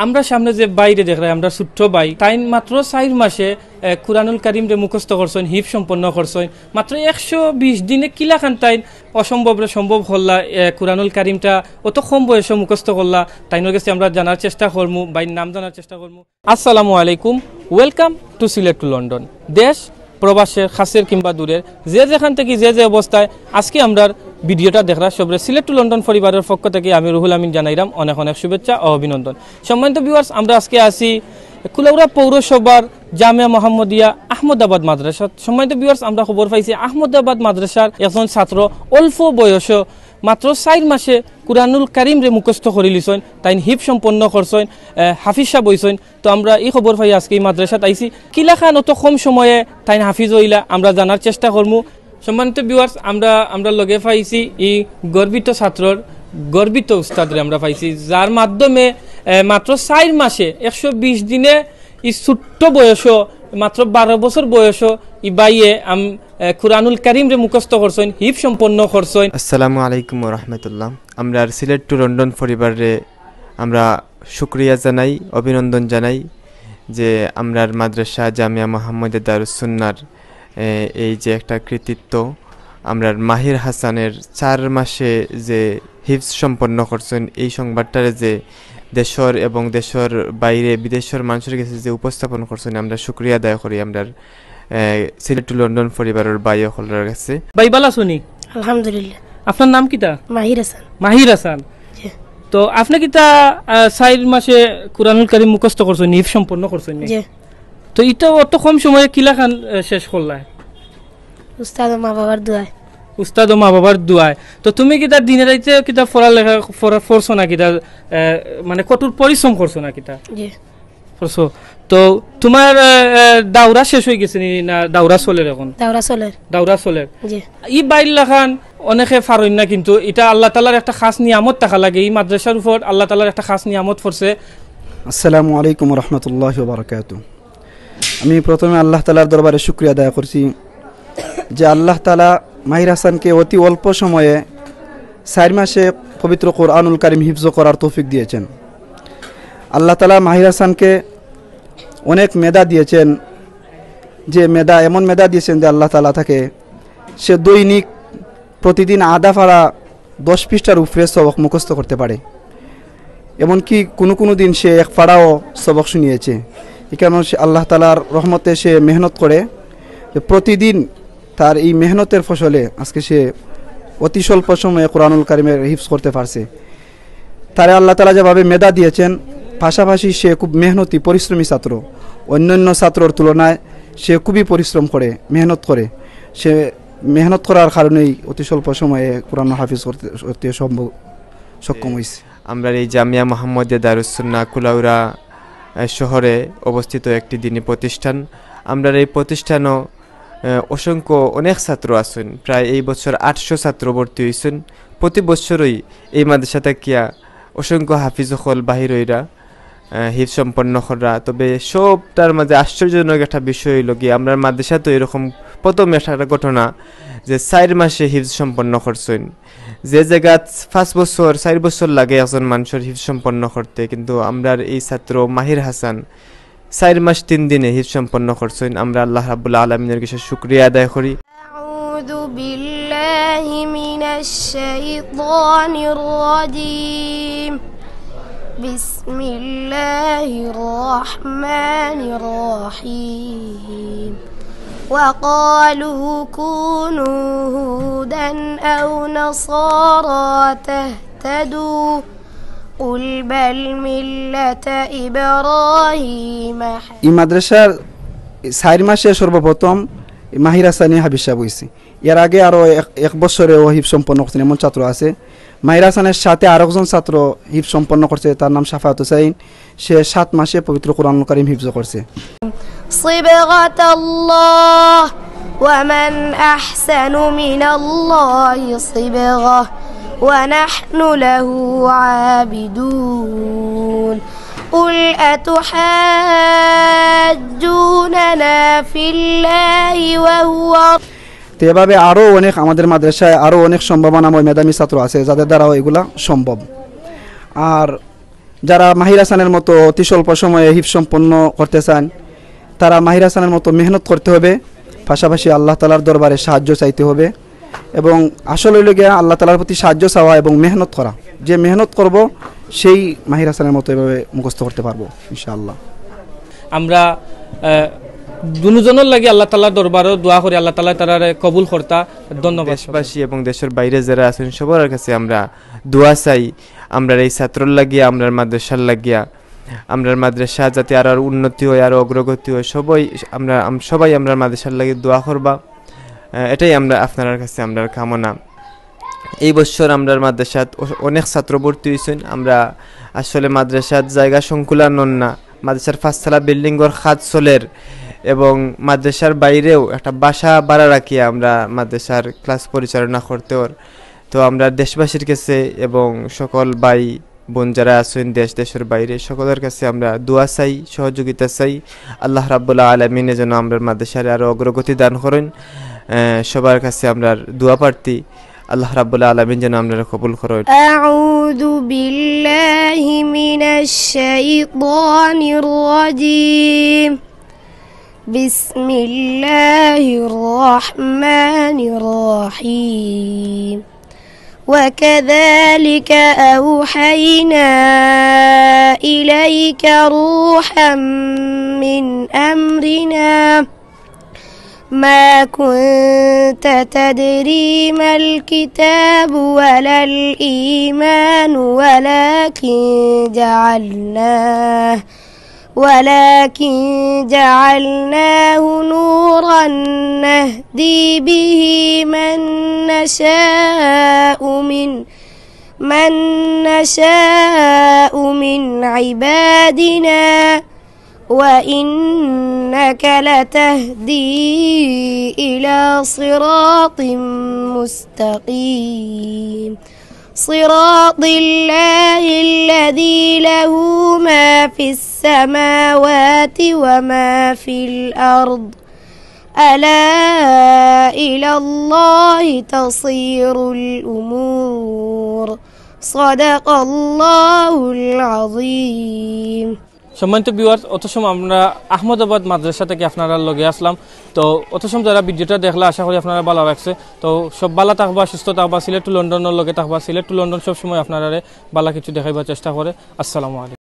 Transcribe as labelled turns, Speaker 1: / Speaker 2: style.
Speaker 1: আমরা সামনে যে বাইরে দেখলাম আমরা ছোট্ট ভাই তাই মাত্র 4 মাসে কুরআনুল কারীম রে মুখস্থ করছেন, হিফ সম্পন্ন করছেন। মাত্র 120 দিনে কিলাখান তাই অসম্ভবরে সম্ভব হল্লা কুরআনুল কারীমটা অত কম বয়সে মুখস্থ করলা। তাইনের কাছে আমরা জানার চেষ্টা করবো, বাইর নাম জানার চেষ্টা করবো। আসসালামু আলাইকুম, welcome to Sylhet to London. দেশ প্রবাসের খাসের কিংবা দূরের যে যেখান থেকে যে অবস্থায় আজকে আমরা ভিডিওটা দেখরা সবরে সিলেট টু লন্ডন পরিবারের পক্ষ থেকে আমি রুহুল আমিন জানাইলাম অনেক অনেক শুভেচ্ছা ও অভিনন্দন। সম্মানিত ভিউয়ার্স, আমরা আজকে আসি কুলাউড়া পৌরসভার জামিয়া মোহাম্মদিয়া আহমদাবাদ মাদ্রাসা। সম্মানিত ভিউয়ার্স, আমরা খবর পাইছি আহমদাবাদ মাদ্রাসার একজন ছাত্র অল্প বয়স মাত্র 4 মাসে কুরআনুল কারীম রে মুখস্থ করে লিছেন, তাই হিফ সম্পন্ন করছেন, হাফিজ সাহেব হইছেন। তো আমরা এই খবর পাই আজকে এই মাদ্রাসাত আইছি কিলাখান অত কম সময়ে তাই হাফিজ হইলা আমরা জানার চেষ্টা করবো। সম্মানিত ভিউয়ার্স, আমরা লগে পাইছি এই গর্বিত ছাত্রর গর্বিত উস্তাদরে আমরা পাইছি, যার মাধ্যমে মাত্র 4 মাসে 120 দিনে এই ছোট্ট বয়স মাত্র 12 বছর বয়স ই বাইয়ে কুরআনুল কারীম রে মুখস্থ করছেন, হিফ সম্পন্ন করছেন।
Speaker 2: আসসালামু আলাইকুম ওয়া রাহমাতুল্লাহ। আমরা সিলেট টু লন্ডন পরিবারে আমরা শুকরিয়া জানাই, অভিনন্দন জানাই যে আমরার মাদ্রাসা জামিয়া মোহাম্মদিয়া দারুস সুন্নাহর এই যে একটা কৃতিত্ব, আমরার মাহির হাসানের 4 মাসে যে হিফজ সম্পন্ন করছেন, এই সংবাদটারে যে দেশের এবং দেশের বাইরে বিদেশের মানুষের কাছে যে উপস্থাপন করছেন, আমরা শুকরিয়া আদায় করি আমরা সিলেট টু লন্ডন পরিবারের ভাই সকলের কাছে।
Speaker 1: ভাই ভালো শুনি?
Speaker 3: আলহামদুলিল্লাহ।
Speaker 1: আপনার নাম কিটা?
Speaker 3: মাহির হাসান।
Speaker 1: মাহির হাসান। তো আপনি কিটা 4 মাসে কুরআনুল কারীম মুখস্থ করছেন, হিফজ সম্পন্ন করছেন? জি। তো এটা অত কম সময়ে কিলাখান শেষ করলা?
Speaker 3: উস্তাদ ও মা বাবার দোয়ায়।
Speaker 1: উস্তাদ ও মা বাবার দোয়ায়। তো তুমি কিটা দিনে রাইতে কিটা পড়ালেখা করছো না কিটা, মানে কঠোর পরিশ্রম করছো না কিটা?
Speaker 3: জি
Speaker 1: করছো। তো তোমার দাওরা শেষ হয়ে গেছে না দাওরা চলে? এখন দাওরা চলে।
Speaker 3: জি।
Speaker 1: ই বাইর লাখান অনেকে পারেন না, কিন্তু এটা আল্লাহ তাআলার একটা খাস নিয়ামত থাকা লাগে। এই মাদ্রাসার উপর আল্লাহ তাআলার একটা খাস নিয়ামত পড়ছে।
Speaker 4: আসসালামু আলাইকুম ওয়া রাহমাতুল্লাহি ওয়া বারাকাতুহু। আমি প্রথমে আল্লাহ তাআলার দরবারে শুকরিয়া আদায় করছি যে আল্লাহ তাআলা মাহির হাসানকে অতি অল্প সময়ে 4 মাসে পবিত্র কোরআনুল কারীম হিফজ করার তৌফিক দিয়েছেন। আল্লাহ তাআলা মাহির হাসানকে অনেক মেধা দিয়েছেন, যে মেধা এমন মেধা দিয়েছেন যে আল্লাহ তাআলা তাকে সে দৈনিক প্রতিদিন আধা ফাড়া 10 পৃষ্ঠার উপরে সবক মুখস্থ করতে পারে। এমনকি কোনো দিন সে 1 ফাড়াও সবক শুনিয়েছে। এখানে সে আল্লাহ তাআলার রহমতে সে মেহনত করে, প্রতিদিন তার এই মেহনতের ফসলে আজকে সে অতি স্বল্প সময়ে কোরআনুল কারীমের হিফজ করতে পারছে। তারে আল্লাহ তাআলা যেভাবে মেধা দিয়েছেন, পাশাপাশি সে খুব মেহনতি পরিশ্রমী ছাত্র। অন্যান্য ছাত্রর তুলনায় সে খুবই পরিশ্রম করে, মেহনত করে। সে মেহনত করার কারণেই অতি স্বল্প সময়ে কোরআন হাফিজ করতে সক্ষম হয়েছে। আমরা
Speaker 2: এই জামিয়া মোহাম্মদিয়া দারুস সুন্নাহ কুলাউড়া শহরে অবস্থিত একটি দিনী প্রতিষ্ঠান। আমরা এই প্রতিষ্ঠানও অসংখ্য অনেক ছাত্র আছেন, প্রায় এই বছর 800 ছাত্র ভর্তি হয়েছেন। প্রতি বছরই এই মাদ্রাসাটা কিয়া অসংখ্য হাফিজ হল বাহিরইরা হিফজ সম্পন্ন করা। তবে সবটার মাঝে আশ্চর্যজনক একটা বিষয় হইল গিয়ে আমরা মাদ্রাসা তো এরকম প্রথম একটা ঘটনা যে 4 মাসে হিফজ সম্পন্ন করছেন, যে জায়গা 4 বছর লাগে একজন মানুষের হিফজ সম্পন্ন করতে, কিন্তু আমরা এই ছাত্র মাহির হাসান 4 মাস 3 দিনে হিফজ সম্পন্ন করছেন। আমরা আল্লাহ রাব্বুল আলামিনের কাছে শুকরিয়া আদায় করি।
Speaker 3: আউযু বিল্লাহি মিনাশ শাইতানির রাজীম। বিসমিল্লাহির রহমানির রহিম। وقالوا كونوا هودا أو نصارى تهتدوا قل بل ملة إبراهيم।
Speaker 4: এই মাদ্রাসার 4 মাসে সর্বপ্রথম মাহির হাসানি হাফিজ সাহেব হয়েছে। এর আগে আরও 1 বছরে ও হিফজ সম্পন্ন করছেন এমন ছাত্র আছে। মাহির হাসানের সাথে আরো একজন ছাত্র হিফজ সম্পন্ন করছে, তার নাম শাফাত হুসাইন। সে 7 মাসে পবিত্র কোরআনুল কারীম হিফজ করছে।
Speaker 3: সিবগাতাল্লাহ ওয়া মান আহসানু মিনাল্লাহি সিবগা ওয়া নাহনু লাহু আবিদুন। قل أتحاجوننا في الله وهو।
Speaker 4: তো এভাবে আরও অনেক আমাদের মাদ্রাসায় আরও অনেক সম্ভাবনাময় মেধাবী ছাত্র আছে যাদের দ্বারাও এগুলা সম্ভব। আর যারা মাহির হাসানের মতো অতি স্বল্প সময়ে হিফ সম্পন্ন করতে চান তারা মাহির হাসানের মতো মেহনত করতে হবে, পাশাপাশি আল্লাহ তালার দরবারে সাহায্য চাইতে হবে এবং আসলে হইল গিয়া আল্লাহ তালার প্রতি সাহায্য চাওয়া এবং মেহনত করা। যে মেহনত করব সেই মাহির হাসানের মতো এভাবে মুখস্থ করতে পারবো ইনশাআল্লাহ।
Speaker 1: আমরা দুজনের লাগে আল্লাহ তাআলার দরবারও দোয়া করি আল্লাহ তাআলা তারা কবুল করতা। ধন্যবাদ।
Speaker 2: দেশবাসী এবং দেশের বাইরে যারা আছেন সবার কাছে আমরা দোয়া চাই, আমরা এই ছাত্রর লাগিয়া, আমরা মাদ্রাসার লাগিয়া, আমরা মাদ্রাসা যাতে আরো উন্নতি হয়, আরো অগ্রগতি হয়, সবাই আমরা মাদ্রাসার লাগে দোয়া করবা। এটাই আমরা আপনার কাছে আমরা কামনা। এই বছর আমরা মাদ্রাসাত অনেক ছাত্র ভর্তি হয়েছেন। আমরা আসলে মাদ্রাসার জায়গা সংকুলান না, মাদ্রাসার ফাঁসতলা বিল্ডিংয়ের খাত চলের এবং মাদ্রাসার বাইরেও একটা বাসা ভাড়া রাখিয়া আমরা মাদ্রাসার ক্লাস পরিচালনা করতে ওর। তো আমরা দেশবাসীর কাছে এবং সকল ভাই বোন যারা আছেন দেশের বাইরে সকলের কাছে আমরা দোয়া চাই, সহযোগিতা চাই। আল্লাহ রাব্বুল আলামিন যেন আমরা মাদ্রাসার আরো অগ্রগতি দান করেন, সবার কাছে আমরা দোয়া প্রার্থী। আল্লাহ রাব্বুল আলামিন যেন আমরা কবুল করেন।
Speaker 3: আউযু বিল্লাহি মিনাশ শাইতানির রাজীম। বিসমিল্লাহির রহমানির রহিম। وكذلك أوحينا إليك روحا من أمرنا ما كنت تدري ما الكتاب ولا الإيمان ولكن جعلناه نورا نهدي به من نشاء من عبادنا وإنك لتهدي إلى صراط مستقيم صراط الله الذي له ما في السماوات وما في الأرض ألا إلى الله تصير الأمور صدق الله العظيم।
Speaker 1: সম্মানিত ভিউয়ার্স, অতসময় আমরা আহমদাবাদ মাদ্রাসা থেকে আপনারা লগে আসলাম। তো অতসময় যারা ভিডিওটা দেখলে আশা করি আপনারা ভালো লাগছে। তো সব ভালো থাকবা, সুস্থ থাকবা, সিলেট টু লন্ডনের লগে থাকবা। সিলেট টু লন্ডন সবসময় আপনারা ভালো কিছু দেখাইবার চেষ্টা করে। আসসালামু আলাইকুম।